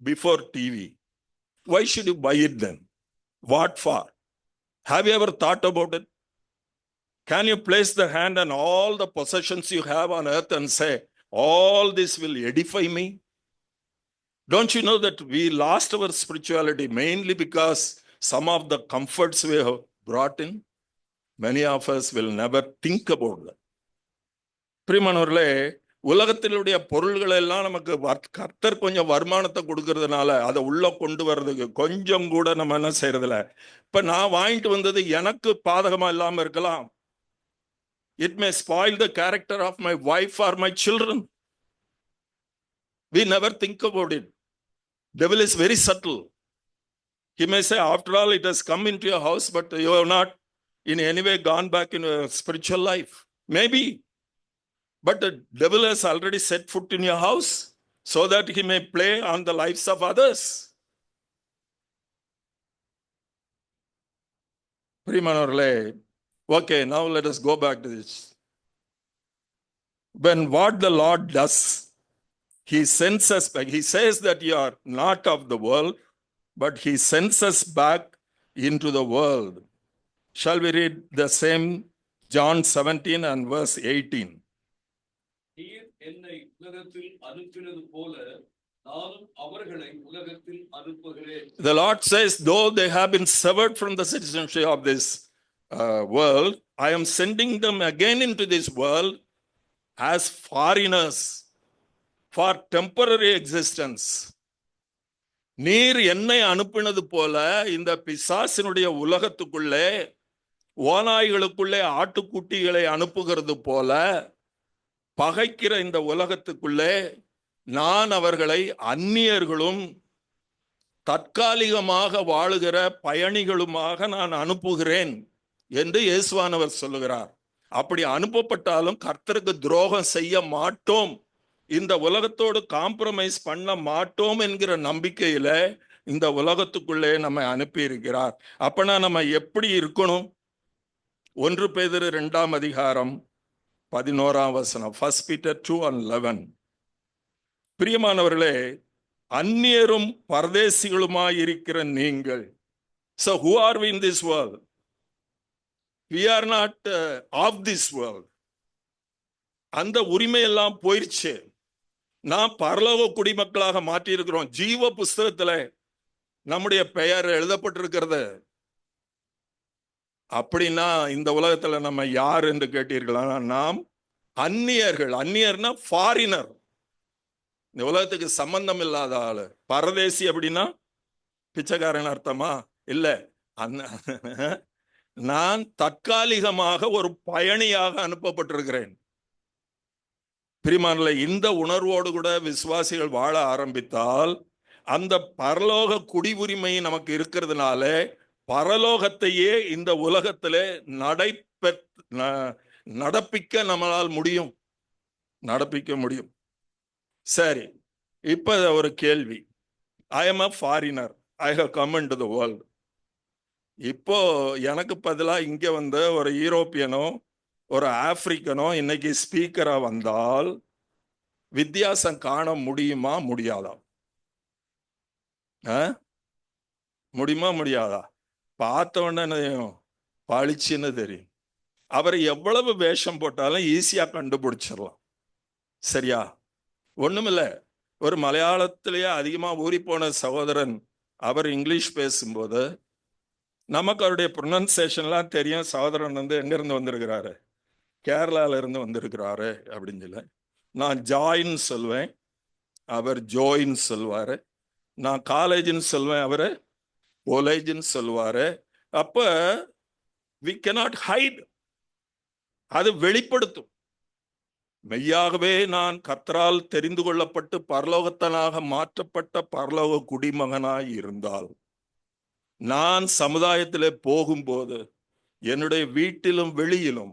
before TV, why should you buy it then? What for? Have you ever thought about it? Can you place the hand on all the possessions you have on earth and say, all this will edify me? Don't you know that we lost our spirituality mainly because some of the comforts we have brought in? Many of us will never think about that. பிரியமானவர்களே, உலகத்தினுடைய பொருள்கள் எல்லாம் நமக்கு கர்த்தர் கொஞ்சம் வருமானத்தை கொடுக்கறதுனால அதை உள்ள கொண்டு வர்றதுக்கு கொஞ்சம் கூட நம்ம என்ன செய்யறதில்ல. இப்ப நான் வாங்கிட்டு வந்தது எனக்கு பாதகமா இல்லாம இருக்கலாம். It may spoil the character of my wife or my children. We never think about it. Devil is very subtle. He may say, after all, it has come into your house, but you have not in any way gone back in your spiritual life. Maybe. But the devil has already set foot in your house so that he may play on the lives of others. Priyamanavர்களே, okay, now let us go back to this. When what the Lord does, he sends us back. He says that you are not of the world, but he sends us back into the world. Shall we read the same John 17 and verse 18? நீர் என்னை உலகத்தில் அனுப்பினது போல நானும் அவர்களை உலகத்தில் அனுப்புகிறேன். The Lord says, though they have been severed from the citizenship of this world, I am sending them again into this world as foreigners for temporary existence. நீர் என்னை அனுப்பினது போல இந்த பிசாசினுடைய உலகத்துக்குள்ளே ஓநாய்களுக்குள்ளே ஆட்டுக்குட்டிகளை அனுப்புகிறது போல பகைக்கிற இந்த உலகத்துக்குள்ளே நான் அவர்களை அந்நியர்களும் தற்காலிகமாக வாழுகிற பயணிகளுமாக நான் அனுப்புகிறேன் என்று இயேசுவானவர் சொல்லுகிறார். அப்படி அனுப்பப்பட்டாலும் கர்த்தருக்கு துரோகம் செய்ய மாட்டோம், இந்த உலகத்தோடு காம்ப்ரமைஸ் பண்ண மாட்டோம் என்கிற நம்பிக்கையில இந்த உலகத்துக்குள்ளே நம்ம அனுப்பி இருக்கிறார். அப்பனா நம்ம எப்படி இருக்கணும்? 1 பேதுரு 2ஆம் அதிகாரம் 11ஆம் வசனம், 1 Peter 2:11. பிரியமானவர்களே, அந்நியரும் பரதேசிகளுமாயிருக்கிற நீங்கள். So who are we in this world? We are not of this world. அந்த உரிமை எல்லாம் போயிடுச்சு. நாம் பரலோக குடிமக்களாக மாற்றி இருக்கிறோம். ஜீவ புஸ்தகத்துல நம்முடைய பெயர் எழுதப்பட்டிருக்கிறது. அப்படின்னா இந்த உலகத்துல நம்ம யார் என்று கேட்டீர்களா? நாம் அந்நியர்கள், அந்நியர்னா ஃபாரினர், இந்த உலகத்துக்கு சம்பந்தம் இல்லாத ஆளு. பரதேசி அப்படின்னா பிச்சைக்காரன் அர்த்தமா? இல்ல. நான் தற்காலிகமாக ஒரு பயணியாக அனுப்பப்பட்டிருக்கிறேன். பிரியமானவர்களே, இந்த உணர்வோடு கூட விசுவாசிகள் வாழ ஆரம்பித்தால் அந்த பரலோக குடியுரிமை நமக்கு இருக்கிறதுனால பரலோகத்தையே இந்த உலகத்திலே நடப்பிக்க நம்மளால் முடியும், நடப்பிக்க முடியும். சரி, இப்ப ஒரு கேள்வி. I am a foreigner. I have come into the world. இப்போ எனக்கு பதிலா இங்க வந்த ஒரு யூரோப்பியனோ ஒரு ஆப்பிரிக்கனோ இன்னைக்கு ஸ்பீக்கரா வந்தால் வித்தியாசம் காண முடியுமா முடியாதா? முடியுமா முடியாதா? பார்த்த உடனே பளிச்சுன்னு தெரியும். அவர் எவ்வளவு வேஷம் போட்டாலும் ஈஸியா கண்டுபிடிச்சிடலாம். சரியா? ஒண்ணுமில்ல. ஒரு மலையாளத்திலேயே அதிகமா ஊறி போன சகோதரன் அவர் இங்கிலீஷ் பேசும்போது நமக்கு அவருடைய ப்ரொனன்சியேஷன்லாம் தெரியும். சகோதரன் எங்க இருந்து வந்திருக்கிறாரு? கேரளால இருந்து வந்திருக்கிறாரு அப்படின்னு சொல்ல. நான் ஜாயின்னு சொல்வேன், அவர் ஜோயின்னு சொல்வாரு. நான் காலேஜ்னு சொல்வேன், அவரு காலேஜ்னு சொல்லுவாரு. அப்ப we cannot hide. அது வெளிப்படுத்தும். மெய்யாகவே நான் கர்த்தரால் தெரிந்து கொள்ளப்பட்டு பரலோகத்தனாக மாற்றப்பட்ட பரலோக குடிமகனாய் இருந்தால் நான் சமுதாயத்திலே போகும்போது என்னுடைய வீட்டிலும் வெளியிலும்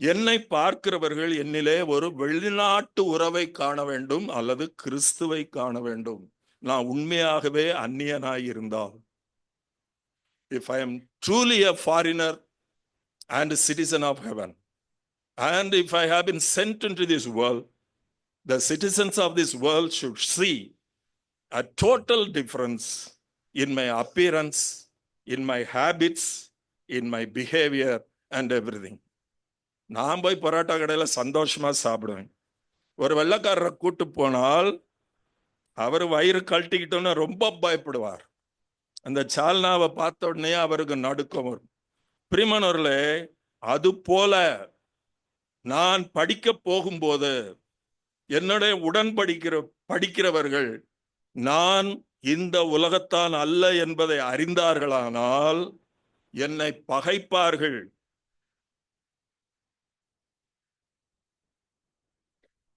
என்னை பார்க்கிறவர்கள் என்னிலே ஒரு வெளிநாட்டு உறவை காண வேண்டும் அல்லது கிறிஸ்துவை காண வேண்டும். நான் உண்மையாகவே அந்நியனாய் இருந்தால், if I am truly a foreigner and a citizen of heaven, and if I have been sent into this world, the citizens of this world should see a total difference in my appearance, in my habits, in my behavior and everything. நான் போய் பரோட்டா கடையில சந்தோஷமா சாப்பிடுவேன். ஒரு வெள்ளைக்காரரை கூட்டு போனால் அவர் வயிறு கழட்டிக்கிட்டோன்னு ரொம்ப பயப்படுவார். அந்த சால்னாவை பார்த்த உடனே அவருக்கு நடுக்கம் வரும். பிரியமானவர்களே, அது போல நான் படிக்க போகும்போது என்னுடைய படிக்கிறவர்கள் நான் இந்த உலகத்தான் அல்ல என்பதை அறிந்தார்களானால் என்னை பகைப்பார்கள்.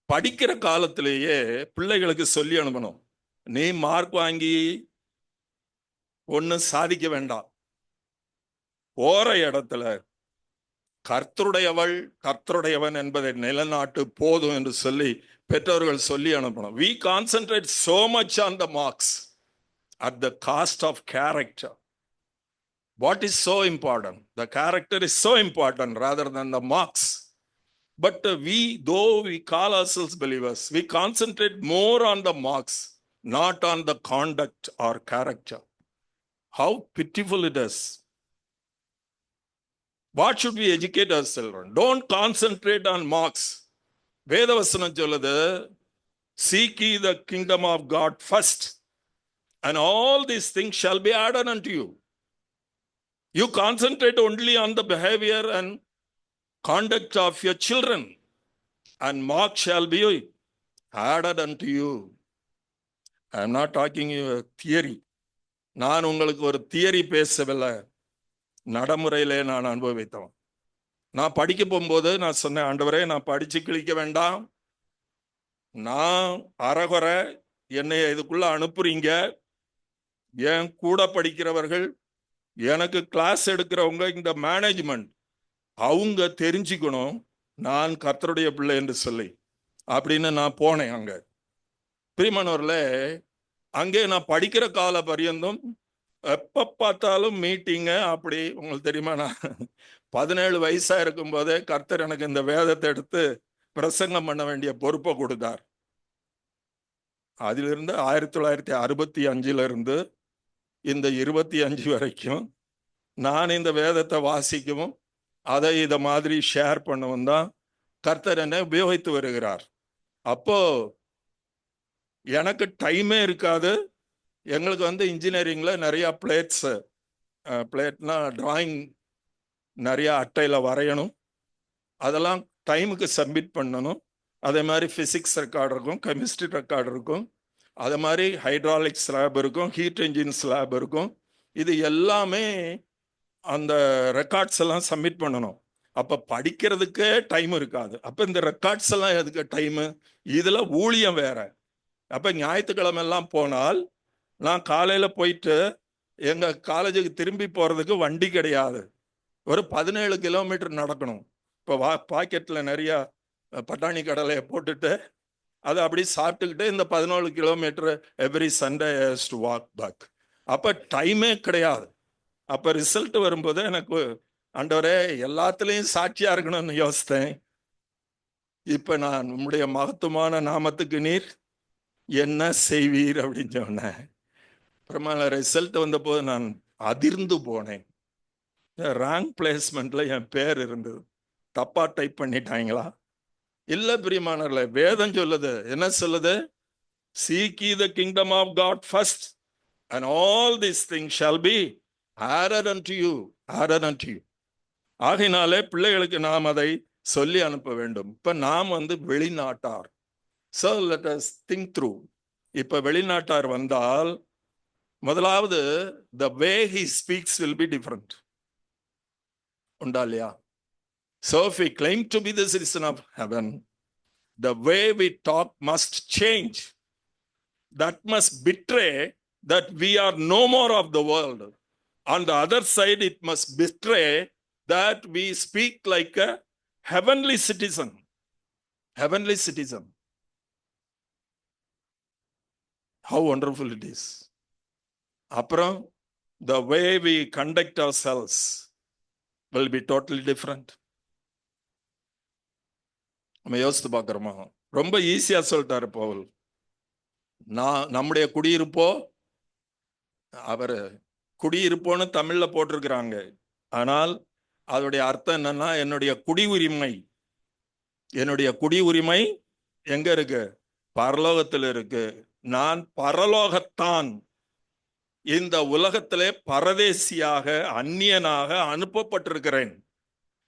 படிக்கிற காலத்திலேயே பிள்ளைகளுக்கு சொல்லி அனுப்பணும், நீ மார்க் வாங்கி ஒன்னும் சாதிக்க வேண்டாம், போற இடத்துல கர்த்தருடையவள் கர்த்தருடையவன் என்பதை நிலநாட்டு போதும் என்று சொல்லி பெற்றோர்கள் சொல்லி அனுப்பணும். We concentrate so much on the marks at the cost of character. What is so important? The character is so important rather than the marks. But though we call ourselves believers, we concentrate more on the marks, not on the conduct or character. How pitiful it is. What should we educate our children? Don't concentrate on marks. Vedavasanam சொல்லுது, seek ye the kingdom of God first, and all these things shall be added unto you. You concentrate only on the behavior and conduct of your children, and mark shall be added unto you. I am not talking you a theory. நான் உங்களுக்கு ஒரு தியரி பேசவில்லை, நடைமுறையிலே நான் அனுபவித்தவன். நான் படிக்க போகும்போது நான் சொன்னேன், ஆண்டவரே நான் படிச்சு கிழிக்க வேண்டாம், நான் அறகுறை என்னை இதுக்குள்ள அனுப்புறீங்க, என் கூட படிக்கிறவர்கள் எனக்கு கிளாஸ் எடுக்கிறவங்க இந்த மேனேஜ்மெண்ட் அவங்க தெரிஞ்சுக்கணும் நான் கர்த்தருடைய பிள்ளை என்று சொல்லி அப்படின்னு நான் போனேன். அங்க பிரியமானவர்களே, அங்கே நான் படிக்கிற கால பரியந்தம் எப்ப பார்த்தாலும் மீட்டிங்க. அப்படி உங்களுக்கு தெரியுமா, நான் 17 வயசா இருக்கும் போதே கர்த்தர் எனக்கு இந்த வேதத்தை எடுத்து பிரசங்கம் பண்ண வேண்டிய பொறுப்பை கொடுத்தார். அதிலிருந்து 1965 இருந்து இந்த 25 வரைக்கும் நான் இந்த வேதத்தை வாசிக்கவும் அதை இதை மாதிரி ஷேர் பண்ணவும் தான் கர்த்தர் என்னை உபயோகித்து வருகிறார். அப்போ எனக்கு டைமே இருக்காது. எங்களுக்கு இன்ஜினியரிங்ல நிறைய பிளேட்னா டிராயிங் நிறைய அட்டையில வரையணும், அதெல்லாம் டைமுக்கு சப்மிட் பண்ணணும். அதே மாதிரி ஃபிசிக்ஸ் ரெக்கார்டு இருக்கும், கெமிஸ்ட்ரி ரெக்கார்டு இருக்கும், அதே மாதிரி ஹைட்ராலிக்ஸ் லேப் இருக்கும், ஹீட் என்ஜின்ஸ் லேப் இருக்கும். இது எல்லாமே அந்த ரெக்கார்ட்ஸ் எல்லாம் சப்மிட் பண்ணணும். அப்ப படிக்கிறதுக்கே டைம் இருக்காது. அப்ப இந்த ரெக்கார்ட்ஸ் எல்லாம் எதுக்கு டைமு? இதுல ஊழியம் வேற. அப்ப ஞாயிற்றுக்கிழமை எல்லாம் போனால் நான் காலையில போயிட்டு எங்க காலேஜுக்கு திரும்பி போறதுக்கு வண்டி கிடையாது. ஒரு 17 கிலோமீட்டர் நடக்கணும். இப்போ பாக்கெட்ல நிறைய பட்டாணி கடலையை போட்டுட்டு அதை அப்படி சாப்பிட்டுக்கிட்டு இந்த 17 kilometre every Sunday to walk back. அப்ப டைமே கிடையாது. அப்ப ரிசல்ட் வரும்போது எனக்கு ஆண்டவரே எல்லாத்துலயும் சாட்சியா இருக்கணும்னு யோசித்தேன். இப்ப நான் உம்முடைய மகத்துவமான நாமத்துக்கு நீர் என்ன செய்வீர் அப்படின்னு சொன்னேன். அப்புறமா ரிசல்ட் வந்த போது நான் அதிர்ந்து போனேன். ரேங்க் பிளேஸ்மெண்ட்ல என் பேர் இருந்தது. தப்பா டைப் பண்ணிட்டாங்களா? இல்ல பிரியமானவர்களே, வேதம் சொல்லுது. என்ன சொல்லுது? Seek ye the kingdom of God first, and all these things shall be added unto you. Added unto you. ஆகையினாலே பிள்ளைகளுக்கு நாம் அதை சொல்லி அனுப்ப வேண்டும். இப்ப நாம் வெளிநாட்டார். So let us think through. இப்ப வெளிநாட்டார் வந்தால் முதலாவது the way he speaks will be different. உண்டா இல்லையா? So if we claim to be the citizen of heaven, the way we talk must change. That must betray that we are no more of the world. On the other side, it must betray that we speak like a heavenly citizen. Heavenly citizen. How wonderful it is. அப்புறம் the way we conduct ourselves will be totally different. நம்ம யோசித்து பார்க்கிறோமா? ரொம்ப ஈஸியா சொல்லிட்டாரு பவுல். நம்முடைய குடியிருப்போ, அவர் குடியிருப்போன்னு தமிழ்ல போட்டிருக்கிறாங்க. ஆனால் அதோடைய அர்த்தம் என்னன்னா, என்னுடைய குடி உரிமை. என்னுடைய குடி உரிமை எங்க இருக்கு? பரலோகத்தில் இருக்கு. நான் பரலோகத்தான். இந்த உலகத்திலே பரதேசியாக, அந்நியனாக அனுப்பப்பட்டிருக்கிறேன்.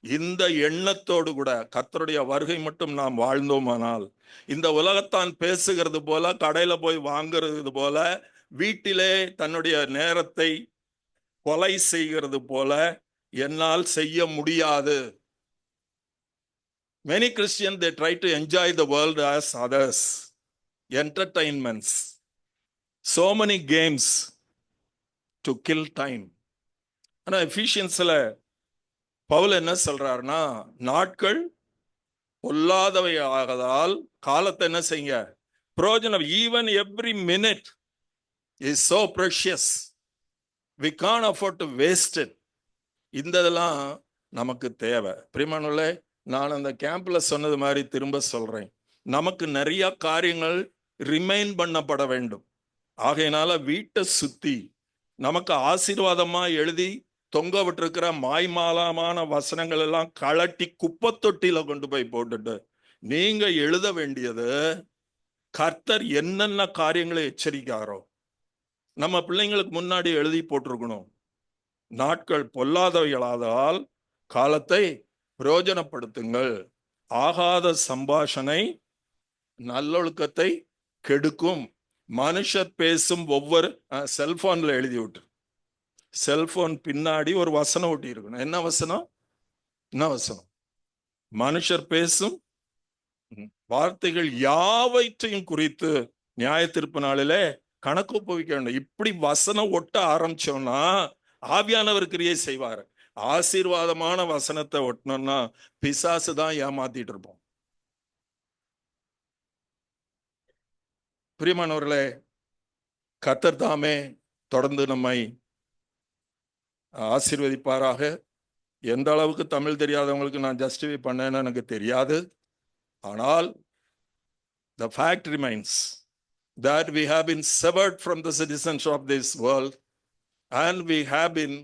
இந்த எண்ணத்தோடு கூட கர்த்தருடைய வருகை மட்டும் நாம் வாழ்ந்தோமானால், இந்த உலகத்தான் பேசுகிறது போல, கடையில போய் வாங்குறது போல, வீட்டிலே தன்னுடைய நேரத்தை கொலை செய்கிறது போல என்னால் செய்ய முடியாது. Many Christians, they try to enjoy the world as others. Entertainments. So many games to kill time. ஆனா எஃபிஷியன்ஸ்ல பவுல் என்ன சொல்றாருன்னா, நாட்கள் பொல்லாதவை ஆகதால் காலத்தை என்ன செய்யுங்க, பிரயோஜனம். Even every minute is so precious. we can't afford to waste it. இந்த இதெல்லாம் நமக்கு தேவை. பிரியமானவர்களே, நான் அந்த கேம்ப்ல சொன்னது மாதிரி திரும்ப சொல்றேன். நமக்கு நிறைய காரியங்கள் ரிமைன் பண்ணப்பட வேண்டும். ஆகையினால வீட்டை சுத்தி நமக்கு ஆசீர்வாதமா எழுதி தொங்க விட்டுருக்கிற மாய்மாலமான வசனங்கள் எல்லாம் கழட்டி குப்பை தொட்டியில கொண்டு போய் போட்டுட்டு, நீங்க எழுத வேண்டியது கர்த்தர் என்னென்ன காரியங்களை எச்சரிக்காரோ நம்ம பிள்ளைங்களுக்கு முன்னாடி எழுதி போட்டிருக்கணும். நாட்கள் பொல்லாதவைகளாதால் காலத்தை பிரயோஜனப்படுத்துங்கள். ஆகாத சம்பாஷணை நல்லொழுக்கத்தை கெடுக்கும். மனுஷர் பேசும் ஒவ்வொரு செல்போன்ல எழுதி விட்டு, செல்போன் பின்னாடி ஒரு வசனம் ஒட்டி இருக்கணும். என்ன வசனம்? என்ன வசனம்? மனுஷர் பேசும் வார்த்தைகள் யாவற்றையும் குறித்து நியாய தீர்ப்பு நாளிலே கணக்கு ஒப்புவிக்க வேண்டும். இப்படி வசனம் ஒட்ட ஆரம்பிச்சோம்னா ஆவியானவர் கிரியை செய்வார். ஆசீர்வாதமான வசனத்தை ஒட்டணும்னா பிசாசு தான் ஏமாத்திட்டு இருப்போம். பிரியமானவர்களே, கர்த்தர் தாமே தொடர்ந்து நம்மை ஆசீர்வதிப்பாராக. எந்த அளவுக்கு தமிழ் தெரியாதவங்களுக்கு நான் ஜஸ்டிஃபை பண்ணேன்னு எனக்கு தெரியாது. ஆனால் the fact remains that we have been severed from the citizenship of this world and we have been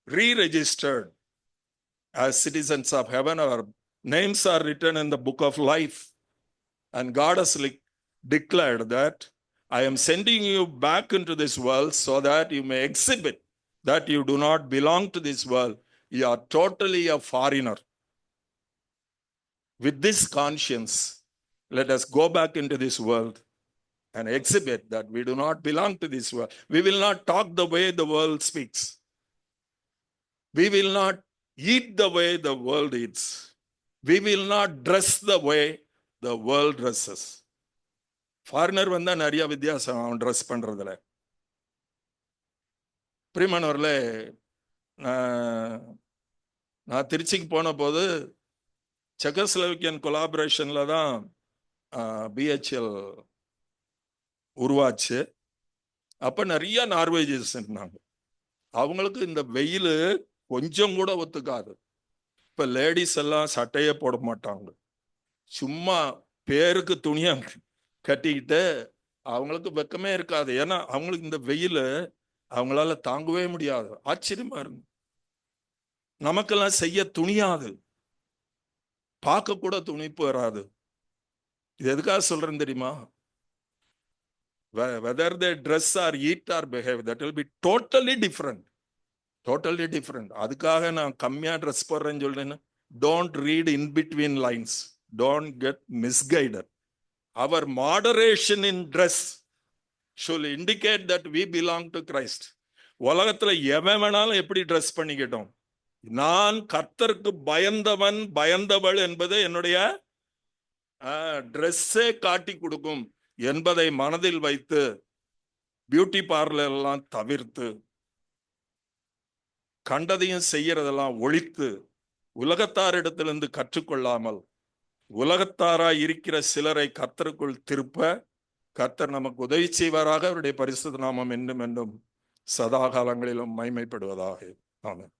re-registered as citizens of heaven. Our names are written in the book of life, and God has declared that I am sending you back into this world so that you may exhibit that you do not belong to this world. You are totally a foreigner. With this conscience, let us go back into this world and exhibit that we do not belong to this world. We will not talk the way the world speaks. We will not eat the way the world eats. We will not dress the way the world dresses. Foreigner வந்தா நிறைய வித்தியாசம் அவன் ட்ரெஸ் பண்றதுல. பிரியமானவர்களே, நான் திருச்சிக்கு போன போது செக்கோஸ்லோவேக்கியன் கொலாபரேஷன்ல தான் பிஹெச்எல் உருவாச்சு. அப்ப நிறைய நார்வேஜர்ஸ் இருந்தாங்க. அவங்களுக்கு இந்த வெயில் கொஞ்சம் கூட ஒத்துக்காது. இப்ப லேடிஸ் எல்லாம் சட்டையே போட மாட்டாங்க, சும்மா பேருக்கு துணியா கட்டிக்கிட்டு அவங்களுக்கு வெக்கமே இருக்காது. ஏன்னா அவங்களுக்கு இந்த வெயில் அவங்களால தாங்கவே முடியாது. ஆச்சரியமா இருக்கு. நமக்கெல்லாம் செய்ய துணியாது, பார்க்க கூட துணிப்பு வராது. இது எதுக்காக சொல்றேன்னு தெரியுமா? Whether they dress or eat or behave, that will be totally different. Totally different. அதுக்காக நான் கம்மியா ட்ரெஸ் போடுறேன்னு சொல்றேன்னு don't read in between lines. Don't get misguided. Our moderation in dress should indicate that we belong to Christ. உலகத்துல எவன் வேணாலும் எப்படி ட்ரெஸ் பண்ணிக்கிட்டோம், நான் கர்த்தருக்கு பயந்தவன் பயந்தவள் என்பது என்னுடைய ட்ரெஸ்ஸே காட்டி கொடுக்கும் என்பதை மனதில் வைத்து பியூட்டி பார்லர் எல்லாம் தவிர்த்து கண்டதையும் செய்யறதெல்லாம் ஒழித்து உலகத்தாரிடத்திலிருந்து கற்றுக்கொள்ளாமல் உலகத்தாராய் இருக்கிற சிலரை கர்த்தருக்குள் திருப்ப கர்த்தர் நமக்கு உதவி செய்வாராக. அவருடைய பரிசுத்த நாமம் என்றும் என்றும் சதா காலங்களிலும் மகிமைப்படுவதாக. ஆமென்.